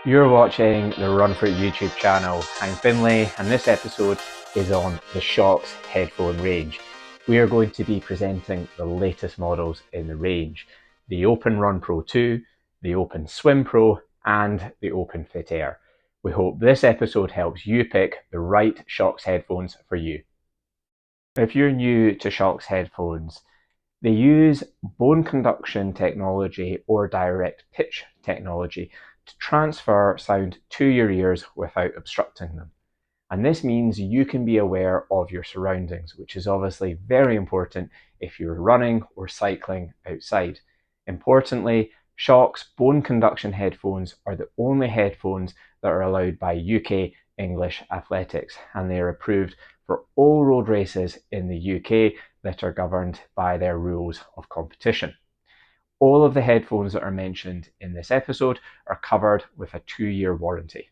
You're watching the Run For It YouTube channel. I'm Finlay, and this episode is on the Shokz headphone range. We are going to be presenting the latest models in the range: the OpenRun Pro 2, the OpenSwim Pro, and the OpenFit Air. We hope this episode helps you pick the right Shokz headphones for you. If you're new to Shokz headphones, they use bone conduction technology or DirectPitch technology to transfer sound to your ears without obstructing them. And this means you can be aware of your surroundings, which is obviously very important if you're running or cycling outside. Importantly, Shokz bone conduction headphones are the only headphones that are allowed by UK English Athletics, and they are approved for all road races in the UK that are governed by their rules of competition. All of the headphones that are mentioned in this episode are covered with a 2-year warranty.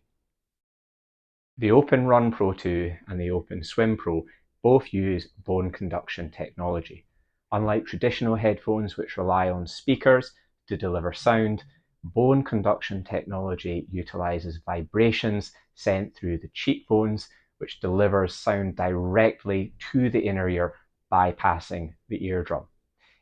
The OpenRun Pro 2 and the OpenSwim Pro both use bone conduction technology. Unlike traditional headphones which rely on speakers to deliver sound, bone conduction technology utilizes vibrations sent through the cheekbones, which delivers sound directly to the inner ear, bypassing the eardrum.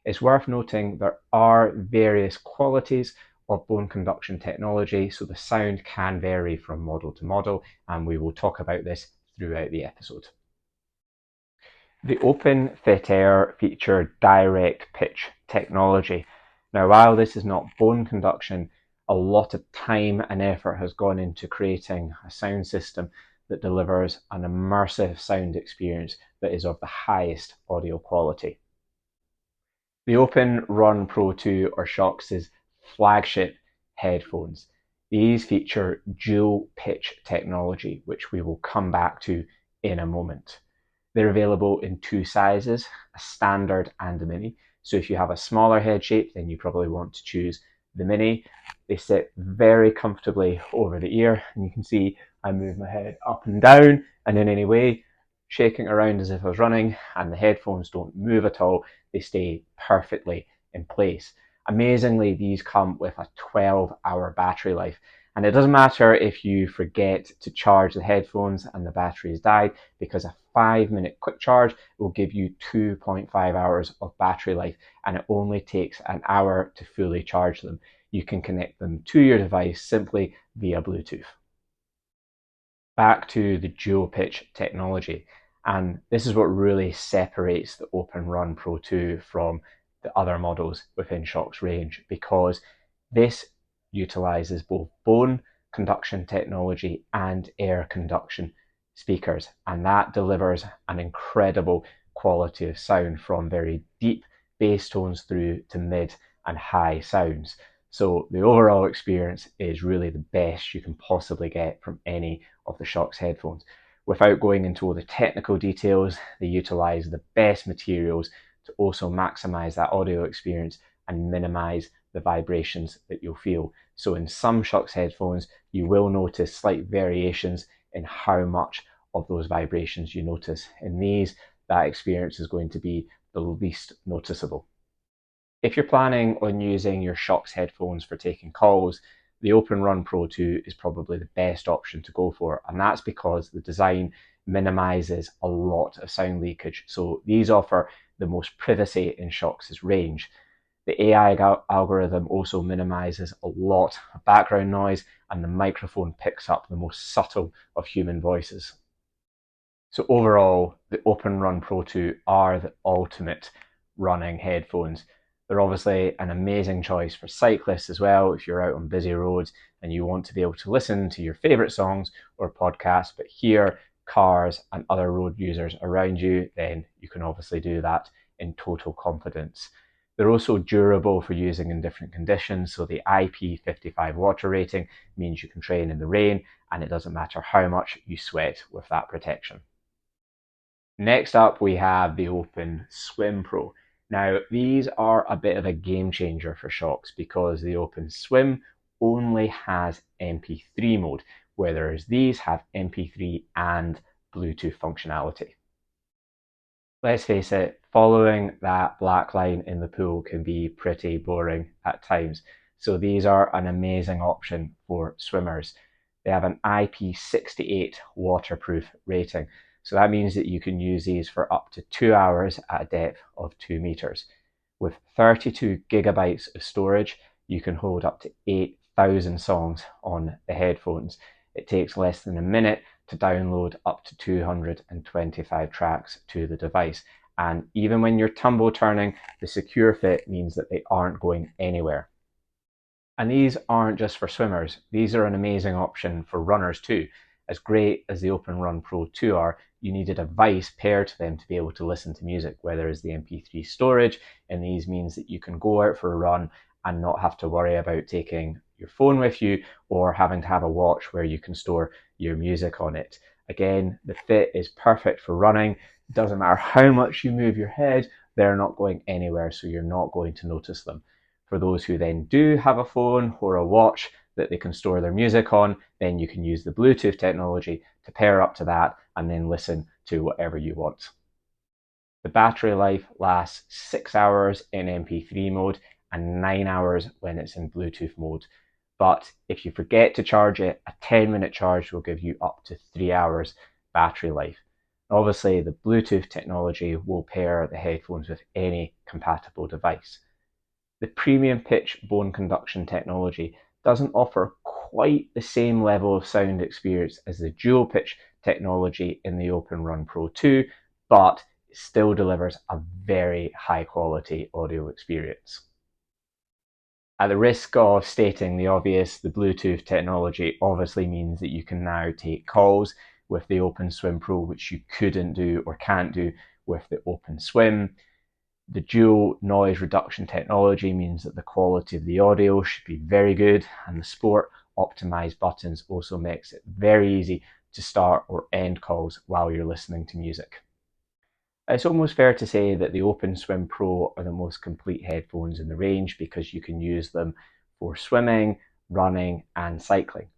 It's worth noting there are various qualities of bone conduction technology, so the sound can vary from model to model, and we will talk about this throughout the episode. The OpenFit Air feature DirectPitch technology. Now, while this is not bone conduction, a lot of time and effort has gone into creating a sound system that delivers an immersive sound experience that is of the highest audio quality. The OpenRun Pro 2 are Shokz's flagship headphones. These feature dual pitch technology, which we will come back to in a moment. They're available in 2 sizes, a standard and a mini. So if you have a smaller head shape, then you probably want to choose the mini. They sit very comfortably over the ear, and you can see I move my head up and down and in any way, shaking around as if I was running, and the headphones don't move at all. They stay perfectly in place. Amazingly, these come with a 12-hour battery life, and it doesn't matter if you forget to charge the headphones and the battery has died, because a 5-minute quick charge will give you 2.5 hours of battery life, and it only takes an hour to fully charge them. You can connect them to your device simply via Bluetooth. Back to the dual pitch technology, and this is what really separates the OpenRun Pro 2 from the other models within Shokz range, because this utilizes both bone conduction technology and air conduction speakers, and that delivers an incredible quality of sound from very deep bass tones through to mid and high sounds. So the overall experience is really the best you can possibly get from any of the Shokz headphones. Without going into all the technical details, they utilize the best materials to also maximize that audio experience and minimize the vibrations that you'll feel. So in some Shokz headphones, you will notice slight variations in how much of those vibrations you notice. In these, that experience is going to be the least noticeable. If you're planning on using your Shokz headphones for taking calls, the OpenRun Pro 2 is probably the best option to go for, and that's because the design minimizes a lot of sound leakage. So these offer the most privacy in Shokz's range. The AI algorithm also minimizes a lot of background noise, and the microphone picks up the most subtle of human voices. So overall, the OpenRun Pro 2 are the ultimate running headphones. They're obviously an amazing choice for cyclists as well if you're out on busy roads and you want to be able to listen to your favorite songs or podcasts, but hear cars and other road users around you, then you can obviously do that in total confidence. They're also durable for using in different conditions, so the IP55 water rating means you can train in the rain, and it doesn't matter how much you sweat with that protection. Next up, we have the OpenSwim Pro. Now, these are a bit of a game changer for Shokz because the OpenSwim only has MP3 mode, whereas these have MP3 and Bluetooth functionality. Let's face it, following that black line in the pool can be pretty boring at times. So these are an amazing option for swimmers. They have an IP68 waterproof rating. So that means that you can use these for up to 2 hours at a depth of 2 meters. With 32 gigabytes of storage, you can hold up to 8,000 songs on the headphones. It takes less than a minute to download up to 225 tracks to the device. And even when you're tumble turning, the secure fit means that they aren't going anywhere. And these aren't just for swimmers. These are an amazing option for runners too. As great as the OpenRun Pro 2 are, you need a device paired to them to be able to listen to music, whether it's the MP3 storage, and these means that you can go out for a run and not have to worry about taking your phone with you or having to have a watch where you can store your music on it. Again, the fit is perfect for running. It doesn't matter how much you move your head, they're not going anywhere, so you're not going to notice them. For those who then do have a phone or a watch that they can store their music on, then you can use the Bluetooth technology to pair up to that and then listen to whatever you want. The battery life lasts 6 hours in MP3 mode and 9 hours when it's in Bluetooth mode. But if you forget to charge it, a 10-minute charge will give you up to 3 hours battery life. Obviously, the Bluetooth technology will pair the headphones with any compatible device. The premium pitch bone conduction technology doesn't offer quite the same level of sound experience as the dual pitch technology in the OpenRun Pro 2, but it still delivers a very high quality audio experience. At the risk of stating the obvious, the Bluetooth technology obviously means that you can now take calls with the OpenSwim Pro, which you couldn't do or can't do with the OpenSwim. The dual noise reduction technology means that the quality of the audio should be very good, and the sport optimized buttons also makes it very easy to start or end calls while you're listening to music. It's almost fair to say that the OpenSwim Pro are the most complete headphones in the range because you can use them for swimming, running, and cycling.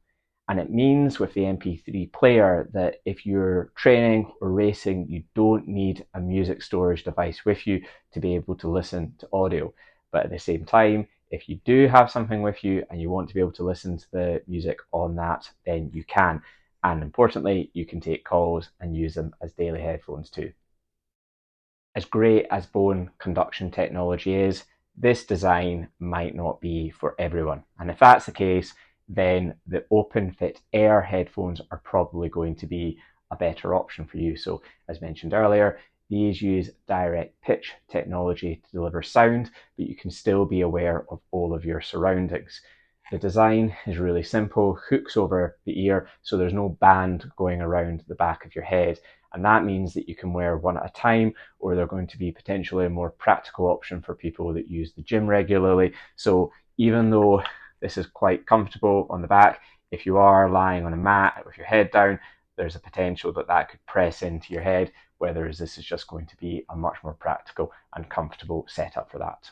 And it means with the MP3 player that if you're training or racing, you don't need a music storage device with you to be able to listen to audio. But at the same time, if you do have something with you and you want to be able to listen to the music on that, then you can. And importantly, you can take calls and use them as daily headphones too. As great as bone conduction technology is, this design might not be for everyone. And if that's the case, then the OpenFit Air headphones are probably going to be a better option for you. So as mentioned earlier, these use DirectPitch technology to deliver sound, but you can still be aware of all of your surroundings. The design is really simple, hooks over the ear, so there's no band going around the back of your head. And that means that you can wear one at a time, or they're going to be potentially a more practical option for people that use the gym regularly. So even though this is quite comfortable on the back, if you are lying on a mat with your head down, there's a potential that that could press into your head, whereas this is just going to be a much more practical and comfortable setup for that.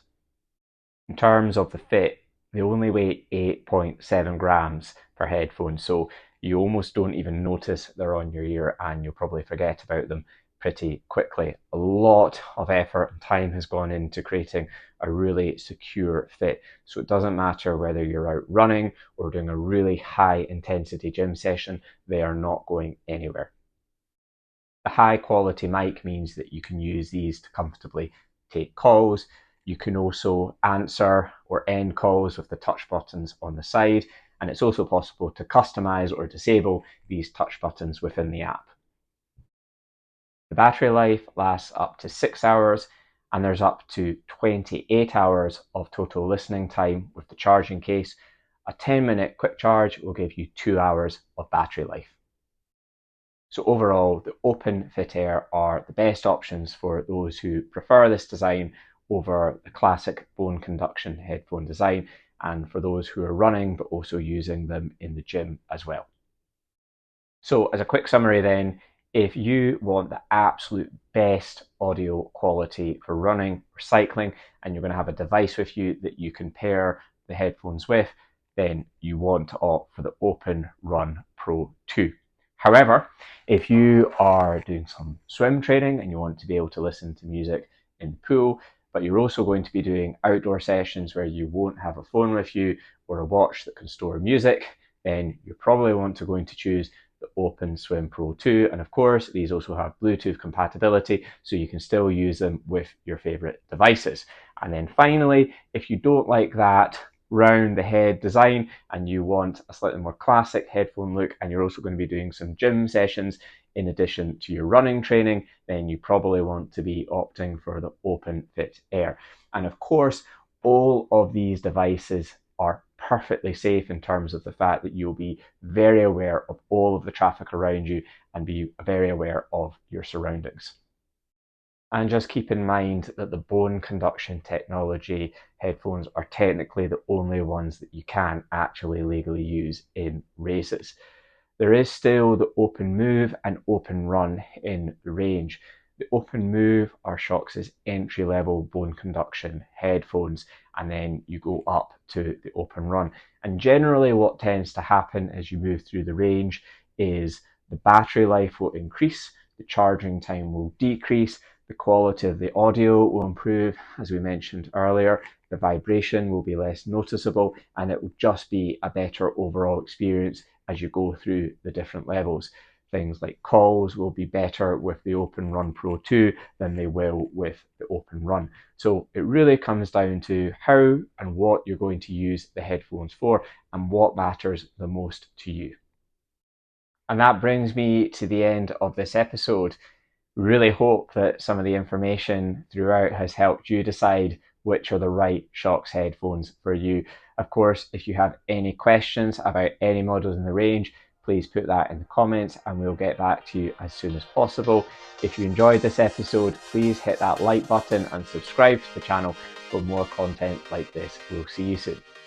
In terms of the fit, they only weigh 8.7 grams per headphone, so you almost don't even notice they're on your ear and you'll probably forget about them pretty quickly. A lot of effort and time has gone into creating a really secure fit, so it doesn't matter whether you're out running or doing a really high intensity gym session, they are not going anywhere. The high quality mic means that you can use these to comfortably take calls. You can also answer or end calls with the touch buttons on the side, and it's also possible to customize or disable these touch buttons within the app. The battery life lasts up to 6 hours, and there's up to 28 hours of total listening time with the charging case. A 10-minute quick charge will give you 2 hours of battery life. So overall, the OpenFit Air are the best options for those who prefer this design over the classic bone conduction headphone design, and for those who are running but also using them in the gym as well. So as a quick summary then, if you want the absolute best audio quality for running or cycling, and you're going to have a device with you that you can pair the headphones with, then you want to opt for the OpenRun Pro 2. However, if you are doing some swim training and you want to be able to listen to music in the pool, but you're also going to be doing outdoor sessions where you won't have a phone with you or a watch that can store music, then you probably want to going to choose the OpenSwim Pro 2. And of course, these also have Bluetooth compatibility, so you can still use them with your favorite devices. And then finally, if you don't like that round the head design and you want a slightly more classic headphone look, and you're also going to be doing some gym sessions in addition to your running training, then you probably want to be opting for the OpenFit Air. And of course, all of these devices are perfectly safe in terms of the fact that you'll be very aware of all of the traffic around you and be very aware of your surroundings. And just keep in mind that the bone conduction technology headphones are technically the only ones that you can actually legally use in races. There is still the OpenMove and OpenRun in the range. The OpenMove are Shokz's entry-level bone conduction headphones, and then you go up to the OpenRun. And generally what tends to happen as you move through the range is the battery life will increase, the charging time will decrease, the quality of the audio will improve, as we mentioned earlier, the vibration will be less noticeable, and it will just be a better overall experience as you go through the different levels. Things like calls will be better with the OpenRun Pro 2 than they will with the OpenRun. So it really comes down to how and what you're going to use the headphones for and what matters the most to you. And that brings me to the end of this episode. Really hope that some of the information throughout has helped you decide which are the right Shokz headphones for you. Of course, if you have any questions about any models in the range, please put that in the comments and we'll get back to you as soon as possible. If you enjoyed this episode, please hit that like button and subscribe to the channel for more content like this. We'll see you soon.